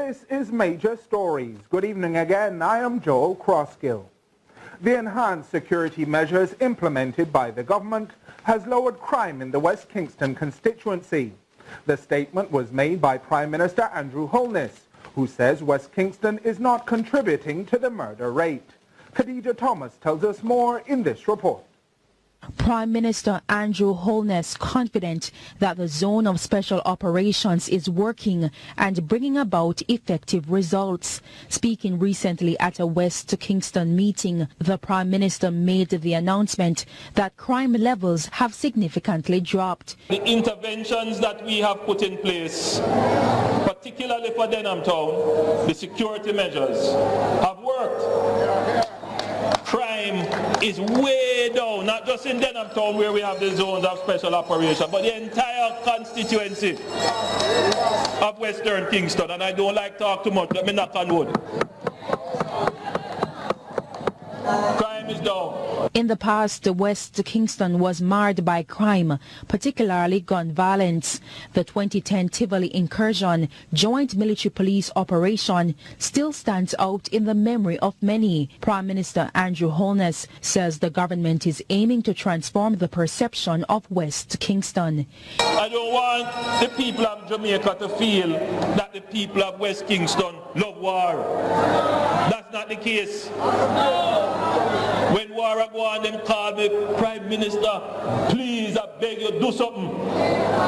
This is Major Stories. Good evening again. I am Joel Crossgill. The enhanced security measures implemented by the government has lowered crime in the West Kingston constituency. The statement was made by Prime Minister Andrew Holness, who says West Kingston is not contributing to the murder rate. Khadija Thomas tells us more in this report. Prime Minister Andrew Holness confident that the zone of special operations is working and bringing about effective results. Speaking recently at a West Kingston meeting, the Prime Minister made the announcement that crime levels have significantly dropped. The interventions that we have put in place, particularly for Denham Town, the security measures have worked. Crime is way down, not just in Denham Town where we have the zones of special operation, but the entire constituency of Western Kingston. And I don't like to talk too much, let me knock on wood. Crime is down. In the past, West Kingston was marred by crime, particularly gun violence. The 2010 Tivoli incursion, joint military police operation, still stands out in the memory of many. Prime Minister Andrew Holness says the government is aiming to transform the perception of West Kingston. I don't want the people of Jamaica to feel that the people of West Kingston love war. That's not the case. When war go on, them call me Prime Minister, please, I beg you, do something.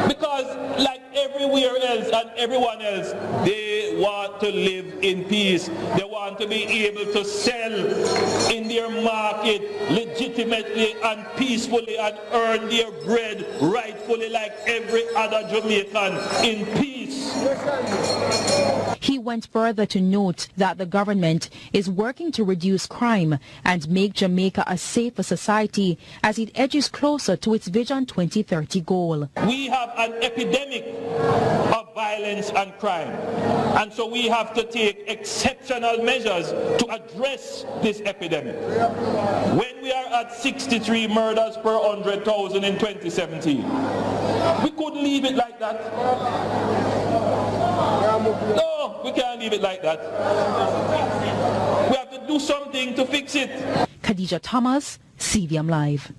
Because like everywhere else and everyone else, they want to live in peace. They want to be able to sell in their market legitimately and peacefully and earn their bread rightfully like every other Jamaican in peace. He went further to note that the government is working to reduce crime and make Jamaica a safer society as it edges closer to its Vision 2030 goal. We have an epidemic of violence and crime, and so we have to take exceptional measures to address this epidemic. When we are at 63 murders per 100,000 in 2017, we couldn't leave it like that. No, we can't leave it like that. We have to do something to fix it. Khadija Thomas, CVM Live.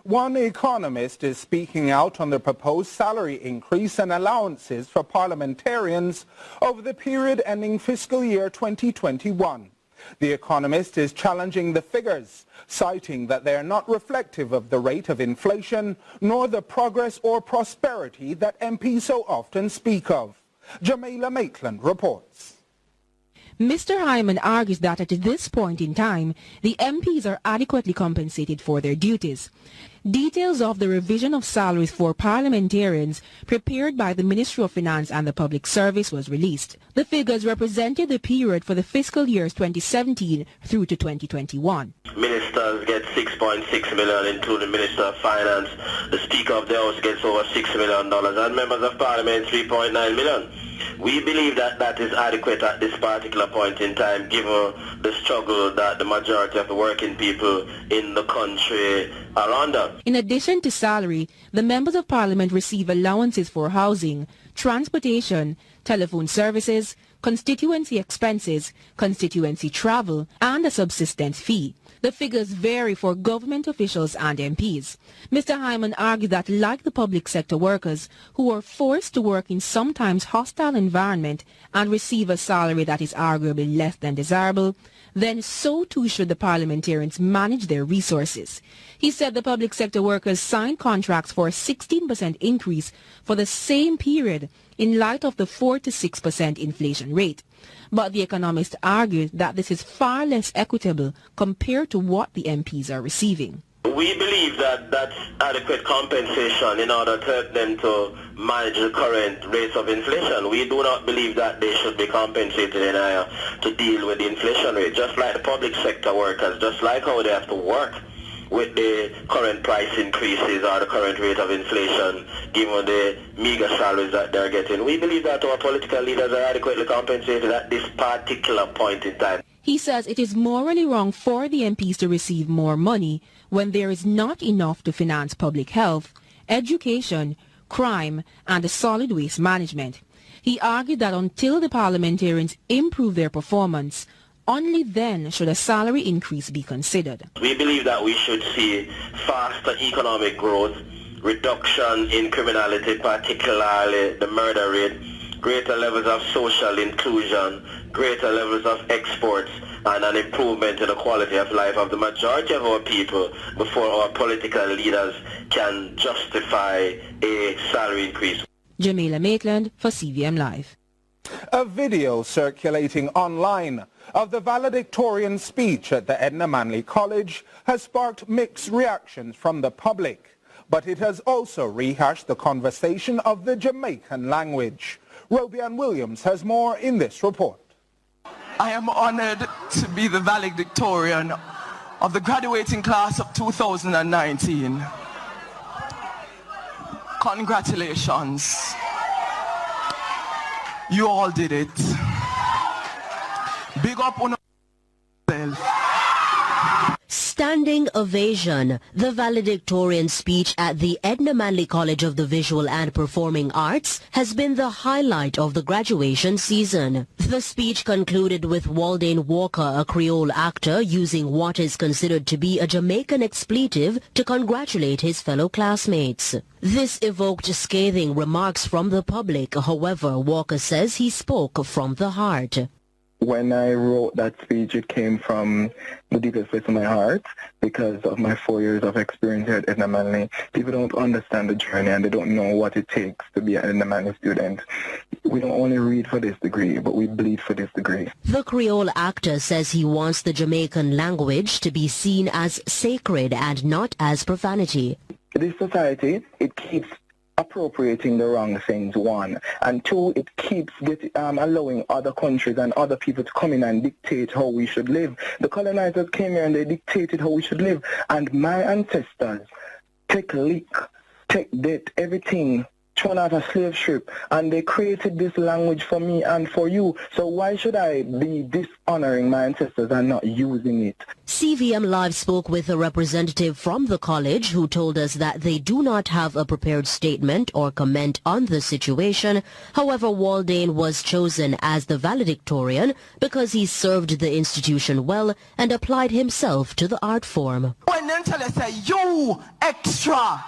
One economist is speaking out on the proposed salary increase and allowances for parliamentarians over the period ending fiscal year 2021. The economist is challenging the figures, citing that they are not reflective of the rate of inflation nor the progress or prosperity that MPs so often speak of. Jamaica Maitland reports. Mr. Hyman argues that at this point in time, the MPs are adequately compensated for their duties. Details of the revision of salaries for parliamentarians prepared by the Ministry of Finance and the Public Service was released. The figures represented the period for the fiscal years 2017 through to 2021. Ministers get 6.6 million, including Minister of Finance. The Speaker of the House gets over $6 million, and members of Parliament 3.9 million. We believe that that is adequate at this particular point in time, given the struggle that the majority of the working people in the country are under. In addition to salary, the members of Parliament receive allowances for housing, transportation, telephone services, constituency expenses, constituency travel, and a subsistence fee. The figures vary for government officials and MPs. Mr. Hyman argued that like the public sector workers who are forced to work in sometimes hostile environment and receive a salary that is arguably less than desirable, then so too should the parliamentarians manage their resources. He said the public sector workers signed contracts for a 16% increase for the same period in light of the 4 to 6% inflation rate. But the economist argued that this is far less equitable compared to what the MPs are receiving. We believe that that's adequate compensation in order to help them to manage the current rates of inflation. We do not believe that they should be compensated in order to deal with the inflation rate, just like the public sector workers, just like how they have to work with the current price increases or the current rate of inflation, given the meager salaries that they're getting. We believe that our political leaders are adequately compensated at this particular point in time. He says it is morally wrong for the MPs to receive more money when there is not enough to finance public health, education, crime, and solid waste management. He argued that until the parliamentarians improve their performance, only then should a salary increase be considered. We believe that we should see faster economic growth, reduction in criminality, particularly the murder rate, greater levels of social inclusion, greater levels of exports, and an improvement in the quality of life of the majority of our people before our political leaders can justify a salary increase. Jamila Maitland for CVM Live. A video circulating online of the valedictorian speech at the Edna Manley College has sparked mixed reactions from the public, but it has also rehashed the conversation of the Jamaican language. Robian Williams has more in this report. I am honored to be the valedictorian of the graduating class of 2019. Congratulations. You all did it. Big up on yourself. Standing ovation. The valedictorian speech at the Edna Manley College of the Visual and Performing Arts has been the highlight of the graduation season. The speech concluded with Waldane Walker, a Creole actor, using what is considered to be a Jamaican expletive to congratulate his fellow classmates. This evoked scathing remarks from the public. However, Walker says he spoke from the heart. When I wrote that speech, it came from the deepest place of my heart because of my 4 years of experience here at Edna Manley. People don't understand the journey and they don't know what it takes to be an Edna Manley student. We don't only read for this degree, but we bleed for this degree. The Creole actor says he wants the Jamaican language to be seen as sacred and not as profanity. This society, it keeps appropriating the wrong things, one, and two, it keeps allowing other countries and other people to come in and dictate how we should live. The colonizers came here and they dictated how we should live, and my ancestors take lick, take debt, everything thrown out a slave ship, and they created this language for me and for you. So why should I be dishonoring my ancestors and not using it? CVM Live spoke with a representative from the college who told us that they do not have a prepared statement or comment on the situation. However, Waldane was chosen as the valedictorian because he served the institution well and applied himself to the art form. When they tell us, say, you extra,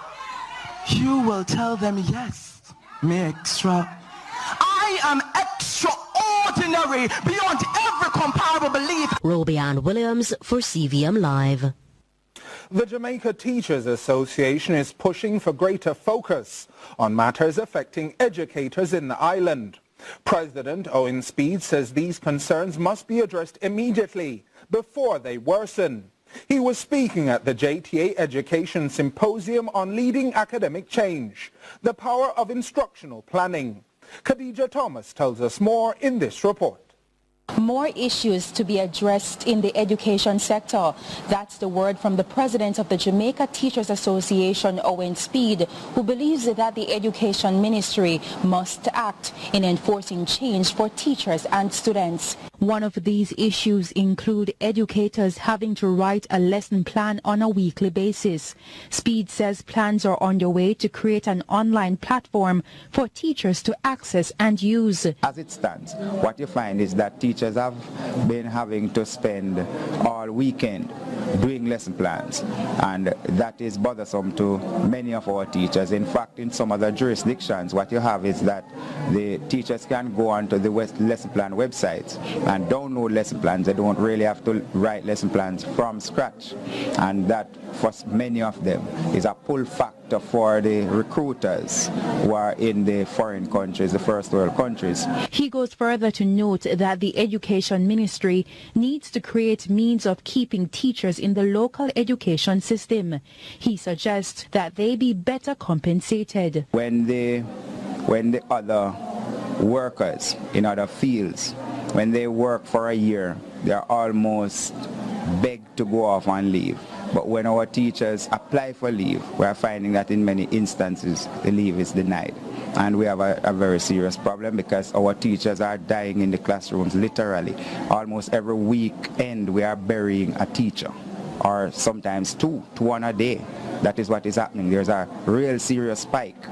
you will tell them, yes, me extra. I am extraordinary beyond every comparable belief. Robian Williams for CVM Live. The Jamaica Teachers Association is pushing for greater focus on matters affecting educators in the island. President Owen Speed says these concerns must be addressed immediately before they worsen. He was speaking at the JTA Education Symposium on Leading Academic Change, the Power of Instructional Planning. Khadija Thomas tells us more in this report. More issues to be addressed in the education sector. That's the word from the president of the Jamaica Teachers Association, Owen Speed, who believes that the education ministry must act in enforcing change for teachers and students. One of these issues include educators having to write a lesson plan on a weekly basis. Speed says plans are underway to create an online platform for teachers to access and use. As it stands, what you find is that teachers have been having to spend all weekend doing lesson plans, and that is bothersome to many of our teachers. In fact, in some other jurisdictions, what you have is that the teachers can go onto the lesson plan websites and download lesson plans. They don't really have to write lesson plans from scratch, and that for many of them is a pull factor for the recruiters who are in the foreign countries, the first world countries. He goes further to note that the education ministry needs to create means of keeping teachers in the local education system. He suggests that they be better compensated. When the other workers in other fields, when they work for a year, they're almost begged to go off on leave. But when our teachers apply for leave, we are finding that in many instances the leave is denied. And we have a very serious problem because our teachers are dying in the classrooms, literally. Almost every weekend we are burying a teacher, or sometimes two on a day. That is what is happening. There's a real serious spike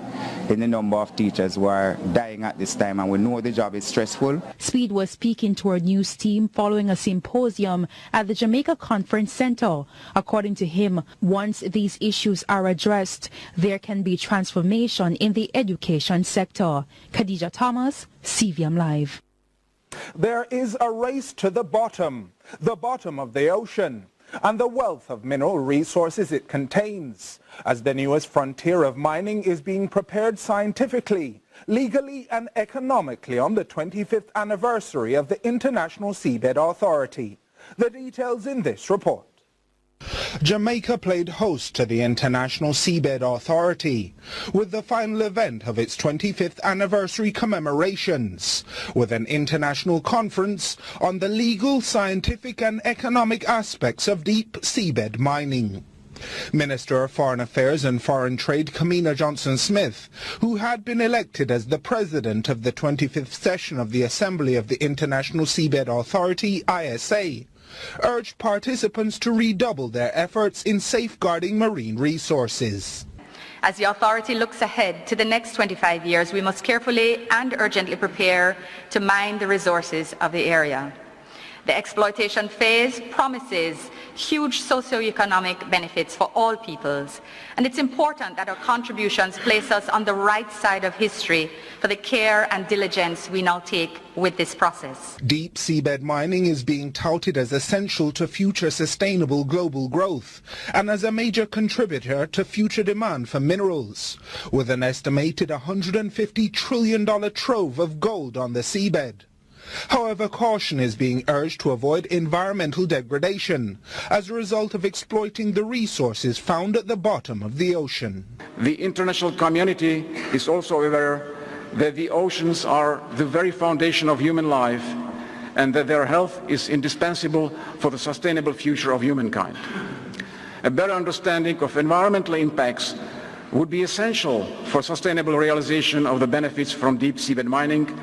in the number of teachers who are dying at this time, and we know the job is stressful. Speed was speaking to our news team following a symposium at the Jamaica Conference Center. According to him, once these issues are addressed, there can be transformation in the education sector. Khadija Thomas, CVM Live. There is a race to the bottom of the ocean, and the wealth of mineral resources it contains, as the newest frontier of mining is being prepared scientifically, legally and economically on the 25th anniversary of the International Seabed Authority. The details in this report. Jamaica played host to the International Seabed Authority with the final event of its 25th anniversary commemorations, with an international conference on the legal, scientific and economic aspects of deep seabed mining. Minister of Foreign Affairs and Foreign Trade Kamina Johnson-Smith, who had been elected as the president of the 25th session of the Assembly of the International Seabed Authority, ISA, urged participants to redouble their efforts in safeguarding marine resources. As the authority looks ahead to the next 25 years, we must carefully and urgently prepare to mine the resources of the area. The exploitation phase promises huge socio-economic benefits for all peoples, and it's important that our contributions place us on the right side of history for the care and diligence we now take with this process. Deep seabed mining is being touted as essential to future sustainable global growth and as a major contributor to future demand for minerals, with an estimated $150 trillion trove of gold on the seabed. However, caution is being urged to avoid environmental degradation as a result of exploiting the resources found at the bottom of the ocean. The international community is also aware that the oceans are the very foundation of human life and that their health is indispensable for the sustainable future of humankind. A better understanding of environmental impacts would be essential for sustainable realization of the benefits from deep seabed mining,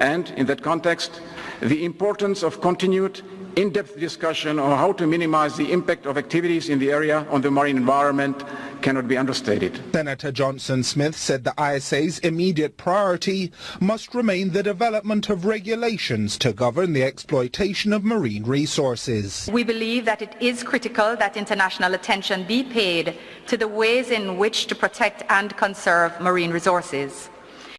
and in that context, the importance of continued in-depth discussion on how to minimize the impact of activities in the area on the marine environment cannot be understated. Senator Johnson-Smith said the ISA's immediate priority must remain the development of regulations to govern the exploitation of marine resources. We believe that it is critical that international attention be paid to the ways in which to protect and conserve marine resources.